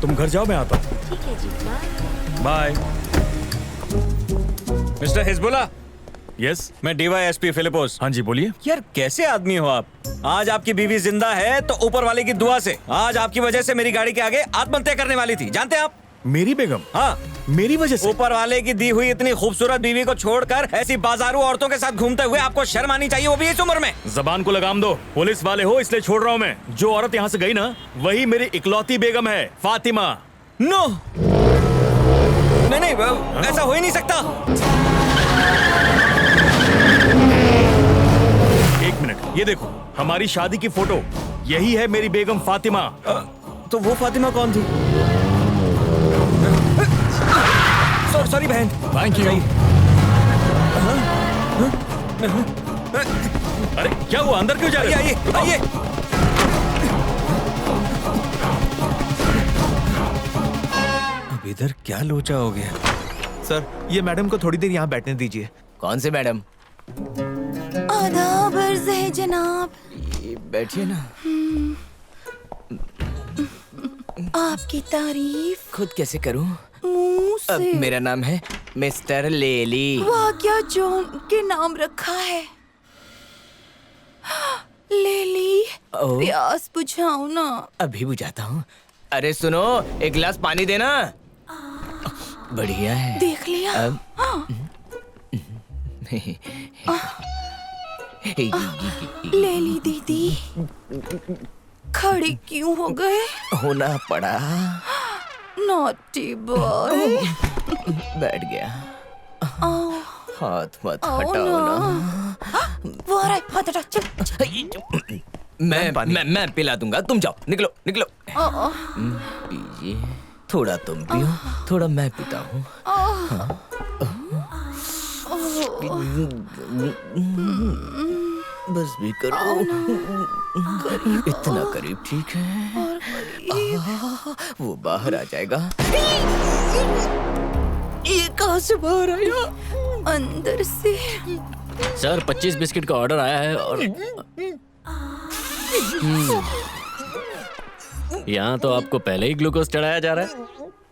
तुम घर जाओ, मैं आता हूँ। ठीक है जी, बाय। Mister Hezbollah, yes. मैं डीवाईएसपी फिलिपोस। हाँ जी, बोलिए। यार कैसे आदमी हो आप? आज आपकी बीवी जिंदा है तो ऊपर वाले की दुआ से। आज आपकी वजह से मेरी गाड़ी के आगे आत्महत्या करने वाली थी, जानते हैं आप? मेरी बेगम? हाँ, मेरी वजह से? ऊपर वाले की दी हुई इतनी खूबसूरत बीवी को छोड़कर ऐसी बाजारू औरतों के साथ घूमते हुए आपको शर्म आनी चाहिए, वो भी इस उम्र में। जबान को लगाम दो। पुलिस वाले हो इसलिए छोड़ रहा हूँ मैं। जो औरत यहाँ से गई ना, वही मेरी इकलौती बेगम है, फातिमा। नो, नहीं, ऐसा हो ही नहीं सकता। एक मिनट, ये देखो हमारी शादी की फोटो। यही है मेरी बेगम फातिमा। तो वो फातिमा कौन थी? सॉरी बहन। Thank you. अरे क्या हुआ, अंदर क्यों जा रहे हो? आइए आइए। अब इधर क्या लोचा हो गया? सर, ये मैडम को थोड़ी देर यहाँ बैठने दीजिए। कौन से मैडम? आदाब अर्ज़ है जनाब। बैठिए ना। आपकी तारीफ खुद कैसे करूं? मुंह से। मेरा नाम है मिस्टर लेली। वाह, क्या जॉन के नाम रखा है। लेली, ओ। प्यास बुझाओ ना। अभी बुझाता हूँ। अरे सुनो, एक गिलास पानी देना। बढ़िया है। देख लिया। अब लेली दीदी, खड़े क्यों हो गए? होना पड़ा। Naughty boy. बैठ गया। आओ हाथ मत आओ हटाओ ना। वो आ रहा है, हाथ हटा, चल। मैं पिला दूंगा, तुम जाओ, निकलो निकलो। पीजिए, थोड़ा तुम पियो, थोड़ा मैं पीता हूँ। बस भी करो। इतना करीब, ठीक है। वो बाहर आ जाएगा। ये कहाँ से बाहर आया? अंदर से। सर 25 बिस्किट का ऑर्डर आया है और यहाँ तो आपको पहले ही ग्लूकोज चढ़ाया जा रहा है।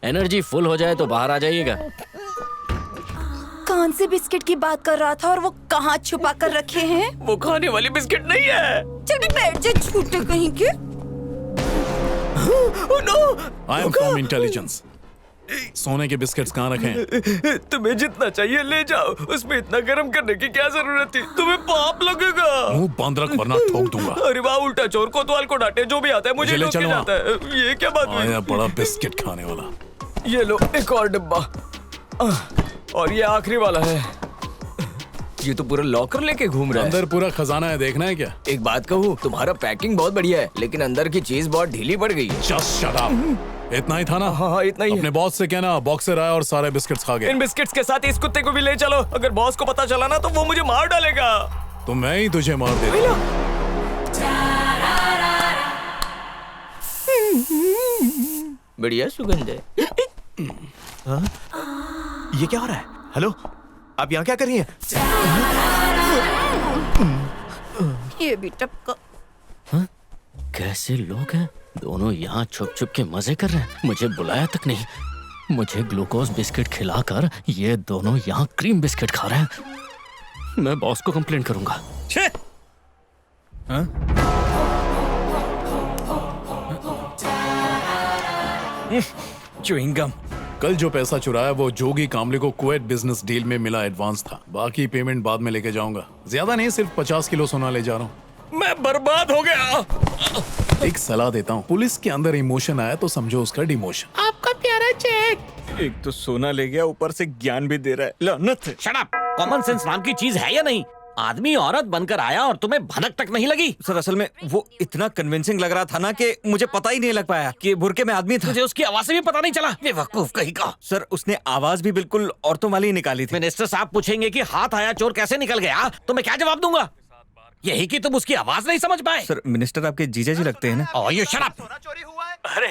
एनर्जी फुल हो जाए तो बाहर आ जाइएगा। कौन से बिस्किट की बात कर रहा था और वो कहाँ छुपा कर रखे हैं? वो खाने वाली बिस्किट नहीं है। चल भी बैठ जा, झूठे कहीं के। I am from intelligence. सोने के बिस्किट्स कहाँ रखे हैं? तुम्हें जितना चाहिए ले जाओ, उसमें इतना गर्म करने की क्या जरूरत थी? तुम्हें पाप लगेगा। मुंह बंद रख वरना ठोक दूंगा। अरे वाह, उल्टा चोर कोतवाल को डांटे, जो भी आता है मुझे ले ठोक के चलो जाता है। ये क्या बात हुई? आया बड़ा बिस्किट खाने वाला। ये लो एक और डिब्बा। और ये आखिरी वाला है। ये तो पूरा लॉकर लेके घूम रहा है। अंदर पूरा खजाना है, देखना है क्या? एक बात कहूँ, तुम्हारा पैकिंग बहुत बढ़िया है, लेकिन अंदर की चीज बहुत ढीली पड़ गई है। Just shut up. इतना ही था ना? हाँ, इतना ही है। अपने बॉस से कहना बॉक्सर आया और सारे बिस्किट्स खा गया। इन बिस्किट्स के साथ इस कुत्ते को भी ले चलो। अगर बॉस को पता चला ना तो वो मुझे मार डालेगा। तो मैं ही तुझे मार देता। बढ़िया सुगंध है। ये क्या हो रहा है? हेलो, आप यहाँ क्या कर रही हैं? ये भी टपका। कैसे लोग हैं? दोनों यहाँ छुप छुप के मजे कर रहे हैं, मुझे बुलाया तक नहीं। मुझे ग्लूकोज बिस्किट खिलाकर ये दोनों यहाँ क्रीम बिस्किट खा रहे हैं। मैं बॉस को कंप्लेंट करूंगा। छे! हाँ? Chewing gum. कल जो पैसा चुराया वो जोगी कामले को कुवैत बिजनेस डील में मिला एडवांस था। बाकी पेमेंट बाद में लेके जाऊंगा। ज्यादा नहीं, सिर्फ 50 किलो सोना ले जा रहा हूँ। मैं बर्बाद हो गया। एक सलाह देता हूँ, पुलिस के अंदर इमोशन आया तो समझो उसका डिमोशन। आपका प्यारा चेक। एक तो सोना ले गया, ऊपर से ज्ञान भी दे रहा है। लानत। Shut up. कॉमन सेंस नाम की चीज है या नहीं? आदमी औरत बनकर आया और तुम्हें भनक तक नहीं लगी? सर असल में वो इतना कन्विंसिंग लग रहा था ना कि मुझे पता ही नहीं लग पाया कि बुरके में आदमी था। मुझे उसकी आवाज से भी पता नहीं चला। बेवकूफ कहीं का। सर उसने आवाज भी बिल्कुल औरतों वाली ही निकाली थी। मिनिस्टर साहब पूछेंगे कि हाथ आया चोर कैसे निकल गया, तो मैं क्या जवाब दूंगा? यही कि तुम उसकी आवाज नहीं समझ पाए। सर मिनिस्टर आपके जीजा जी लगते हैं ना? Oh you shut up. अरे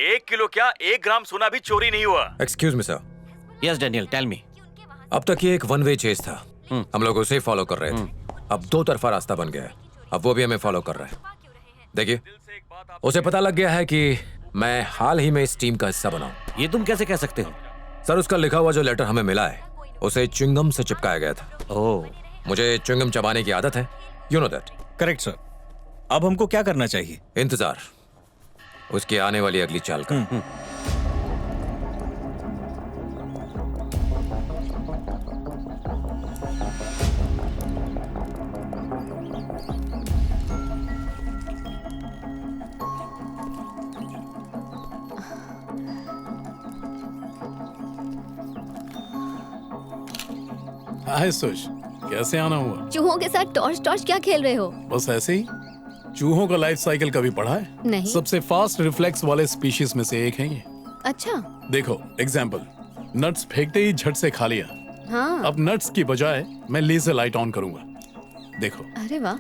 1 किलो क्या 1 ग्राम सोना भी चोरी नहीं हुआ। Excuse me sir, yes Daniel, tell me. अब तक ये एक वन वे चेज था। हम लोग उसे फॉलो कर रहे थे। अब 2 तरफा रास्ता बन गया है। अब वो भी हमें फॉलो कर रहा है। देखिए, उसे पता लग गया है कि मैं हाल ही में इस टीम का हिस्सा बना हूं। ये तुम कैसे कह सकते हो? सर, उसका लिखा हुआ जो लेटर हमें मिला है उसे च्युइंगम से चिपकाया गया था। ओह, मुझे च्युइंगम चबाने की आदत है, you know that. Correct sir. अब हमको क्या करना चाहिए? इंतजार उसकी आने वाली अगली चाल का। हाय सुश, कैसे आना हुआ? चूहों के साथ टॉर्च टॉर्च क्या खेल रहे हो? बस ऐसे ही। चूहों का लाइफ साइकिल कभी पढ़ा है? नहीं। सबसे फास्ट रिफ्लेक्स वाले स्पीशीज में से एक है ये। अच्छा। देखो एग्जाम्पल, नट्स फेंकते ही झट से खा लिया। हाँ। अब नट्स की बजाय मैं लेजर लाइट ऑन करूंगा। देखो, अरे वाह।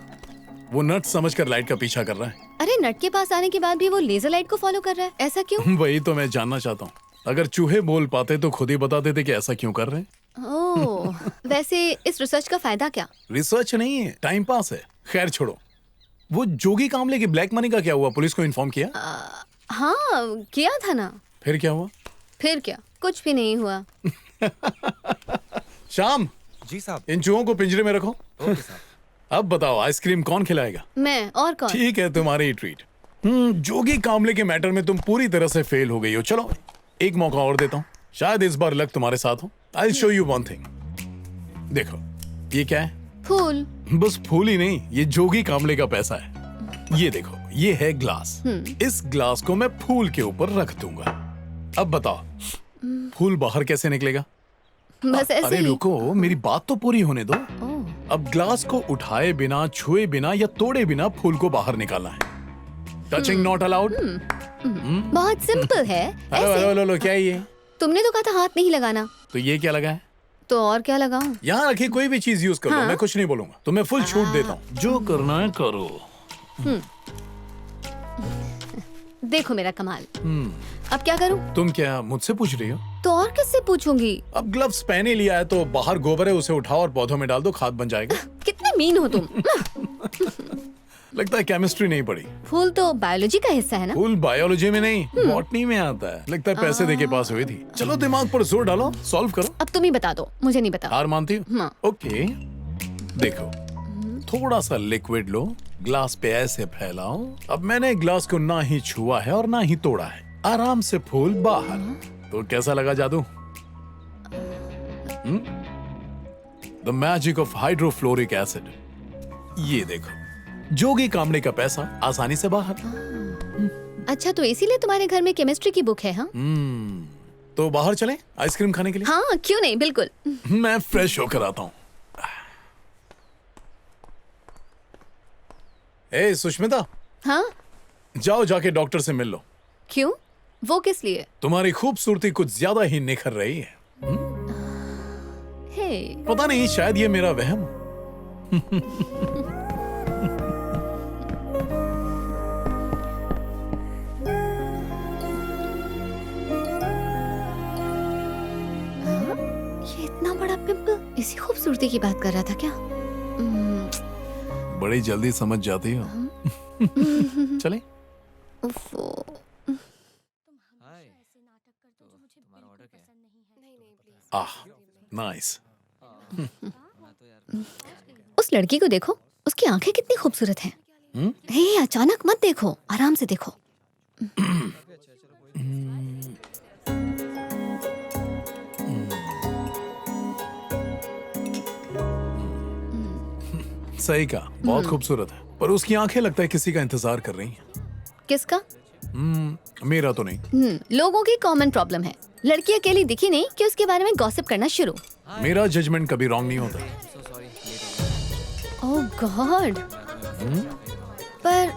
वो नट्स समझकर लाइट का पीछा कर रहा है। अरे नट के पास आने के बाद भी वो लेजर लाइट को फॉलो कर रहा है, ऐसा क्यों? वही तो मैं जानना चाहता हूँ। अगर चूहे बोल पाते तो खुद ही बता देते कि ऐसा क्यों कर रहे हैं। ओह, वैसे इस रिसर्च का फायदा क्या? रिसर्च नहीं है, टाइम पास है। खैर छोड़ो, वो जोगी कामले की ब्लैक मनी का क्या हुआ? पुलिस को इन्फॉर्म किया? हाँ, किया था ना। फिर क्या हुआ? फिर क्या, कुछ भी नहीं हुआ। शाम, जी साहब। इन चूहों को पिंजरे में रखो। अब बताओ, आइसक्रीम कौन खिलाएगा? मैं, और कौन? ठीक है, तुम्हारी ट्रीट। जोगी कामले के मैटर में तुम पूरी तरह से फेल हो गई हो। चलो एक मौका और देता हूँ, शायद इस बार लक तुम्हारे साथ हो। I show you one thing. देखो, ये क्या है? फूल। बस फूल ही नहीं, ये जोगी कामले का पैसा है। ये देखो, ये है ग्लास। इस ग्लास को मैं फूल के ऊपर रख दूंगा। अब बताओ, फूल बाहर कैसे निकलेगा? बस ऐसे अरे ही। रुको, मेरी बात तो पूरी होने दो। ओह, अब ग्लास को उठाए बिना, छुए बिना या तोड़े बिना फूल को बाहर निकालना है। Touching not allowed. बहुत सिंपल है। हेलो ऐसे। हेलो हेलो, क्या है ये? तुमने तो कहा था हाथ नहीं लगाना, तो ये क्या लगा है? तो और क्या लगाऊं? यहाँ रखी कोई भी चीज यूज कर लो, मैं कुछ नहीं बोलूंगा। तुम्हें फुल छूट देता हूँ, जो करना है करो। देखो मेरा कमाल। अब क्या करूं? तुम क्या मुझसे पूछ रही हो? तो और किससे पूछूंगी? अब ग्लव्स पहने लिया है तो बाहर गोबर है, उसे उठाओ और पौधों में डाल दो, खाद बन जाएगा। कितने मीन हो तुम। लगता है केमिस्ट्री नहीं पढ़ी। फूल तो बायोलॉजी का हिस्सा है ना? फूल बायोलॉजी में नहीं, बॉटनी में आता है। लगता है पैसे दे के पास हुई थी। चलो दिमाग पर जोर डालो, सॉल्व करो। अब तुम ही बता दो, मुझे नहीं बता। हार मानती हो? हाँ। ओके, देखो, थोड़ा सा लिक्विड लो, ग्लास पे ऐसे फैलाओ। अब मैंने ग्लास को ना ही छुआ है और ना ही तोड़ा है, आराम से फूल बाहर। तो कैसा लगा जादू? The magic of hydrofluoric acid. ये देखो, जोगी कामले का पैसा आसानी से बाहर। अच्छा, तो इसीलिए तुम्हारे घर में केमिस्ट्री की बुक है? हाँ तो बाहर चलें आइसक्रीम खाने के लिए? हाँ, क्यों नहीं, बिल्कुल। मैं फ्रेश होकर आता हूँ। ए सुष्मिता, हाँ, जाओ जाके डॉक्टर से मिल लो। क्यों? वो किस लिए? तुम्हारी खूबसूरती कुछ ज्यादा ही निखर रही है। हे, पता नहीं, शायद ये मेरा वहम। ये इतना बड़ा पिंपल इसी खूबसूरती की बात कर रहा था क्या? बड़ी जल्दी समझ जाती हो। चले? उफ़ो। आह, नाइस। उस लड़की को देखो, उसकी आंखें कितनी खूबसूरत हैं। हे, अचानक मत देखो, आराम से देखो। सही कहा, बहुत खूबसूरत है, पर उसकी आंखें लगता है किसी का इंतजार कर रही हैं। किसका? मेरा तो नहीं। लोगों की कॉमन प्रॉब्लम है। लड़की अकेली दिखी नहीं कि उसके बारे में गॉसिप करना शुरू। मेरा जजमेंट कभी रॉन्ग नहीं होता। ओह गॉड। पर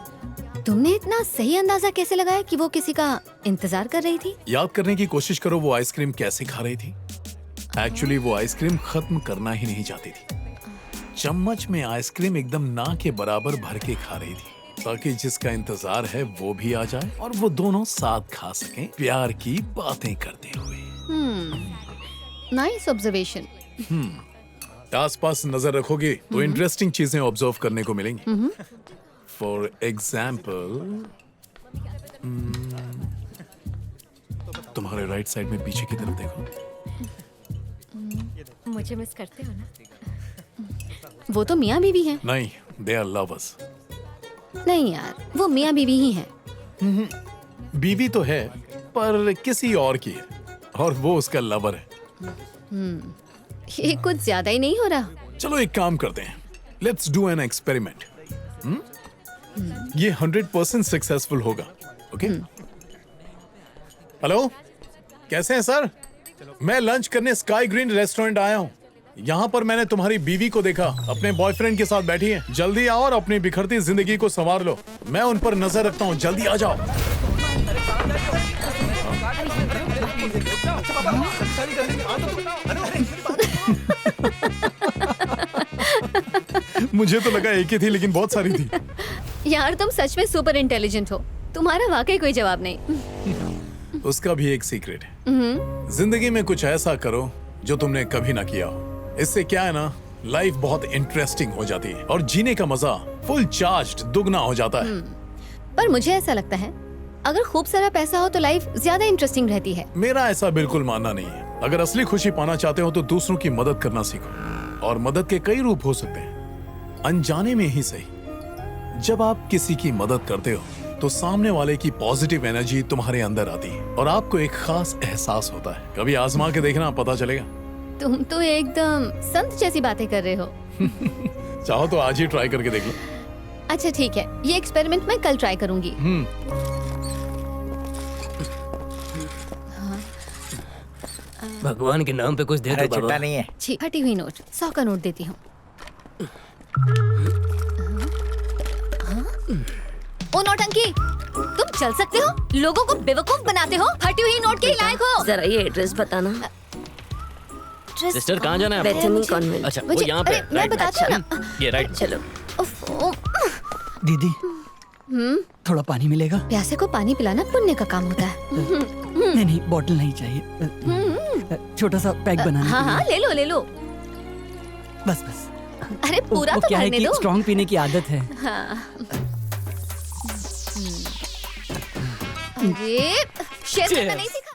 तुमने इतना सही अंदाजा कैसे लगाया कि वो किसी का इंतजार कर रही थी? याद करने की कोशिश करो, वो आइसक्रीम कैसे खा रही थी। एक्चुअली वो आइसक्रीम खत्म करना ही नहीं चाहती थी। चम्मच में आइसक्रीम एकदम ना के बराबर भर के खा रही थी, ताकि जिसका इंतजार है वो भी आ जाए और वो दोनों साथ खा सकें, प्यार की बातें करते हुए। Nice observation. आसपास नजर रखोगे तो इंटरेस्टिंग चीजें ऑब्जर्व करने को मिलेंगी। फॉर एग्जाम्पल, तुम्हारे राइट साइड में पीछे की तरफ देखो। मुझे मिस करते हो ना? वो तो मियाँ बीवी हैं। नहीं, दे आर लवर्स। नहीं यार, वो मियाँ बीवी ही हैं। बीवी तो है पर किसी और की है, और वो उसका लवर है। ये कुछ ज्यादा ही नहीं हो रहा? चलो एक काम करते हैं, लेट्स डू एन एक्सपेरिमेंट। ये 100% सक्सेसफुल होगा। ओके? हेलो, कैसे हैं सर? मैं लंच करने स्काई ग्रीन रेस्टोरेंट आया हूँ। यहाँ पर मैंने तुम्हारी बीवी को देखा, अपने बॉयफ्रेंड के साथ बैठी है। जल्दी आओ और अपनी बिखरती जिंदगी को संवार लो। मैं उन पर नजर रखता हूँ, जल्दी आ जाओ। मुझे तो लगा एक ही थी, लेकिन बहुत सारी थी। यार तुम सच में सुपर इंटेलिजेंट हो। तुम्हारा वाकई कोई जवाब नहीं। उसका भी एक सीक्रेट है। जिंदगी में कुछ ऐसा करो जो तुमने कभी ना किया हो। इससे क्या है ना, लाइफ बहुत इंटरेस्टिंग हो जाती है और जीने का मजा फुल चार्ज्ड दुगना हो जाता है। पर मुझे ऐसा लगता है अगर खूब सारा पैसा हो तो लाइफ ज्यादा इंटरेस्टिंग रहती है। मेरा ऐसा बिल्कुल मानना नहीं है। अगर असली खुशी पाना चाहते हो तो दूसरों की मदद करना सीखो, और मदद के कई रूप हो सकते हैं, अनजाने में ही सही। जब आप किसी की मदद करते हो तो सामने वाले की पॉजिटिव एनर्जी तुम्हारे अंदर आती है और आपको एक खास एहसास होता है। कभी आजमा के देखना, पता चलेगा। तुम तो एकदम संत जैसी बातें कर रहे हो। चाहो तो आज ही ट्राई करके देख लो। अच्छा ठीक है, ये एक्सपेरिमेंट मैं कल ट्राई करूंगी। भगवान के नाम पे कुछ दे दो बाबा। नहीं है। छी, फटी हुई नोट, 100 का नोट देती हूँ। ओ नौटंकी, तुम चल सकते हो? लोगों को बेवकूफ बनाते हो। फटी हुई नोट के ही लायक हो। जरा ये एड्रेस बताना। सिस्टर कहाँ जाना है आपको? Bethany convent. अच्छा वो मुझे यहाँ पे अरे, मैं right में। बताती हूँ ना। ये राइट। चलो। उफ़, दीदी थोड़ा पानी मिलेगा? प्यासे को पानी पिलाना पुण्य का काम होता है। नहीं नहीं, बोतल नहीं चाहिए, छोटा सा पैक बनाना। हाँ हाँ, ले लो ले लो। बस बस। अरे पूरा वो तो क्या है भरने कि दो। स्ट्रॉन्ग पीने की आदत है। हाँ। अरे शेयर करना नहीं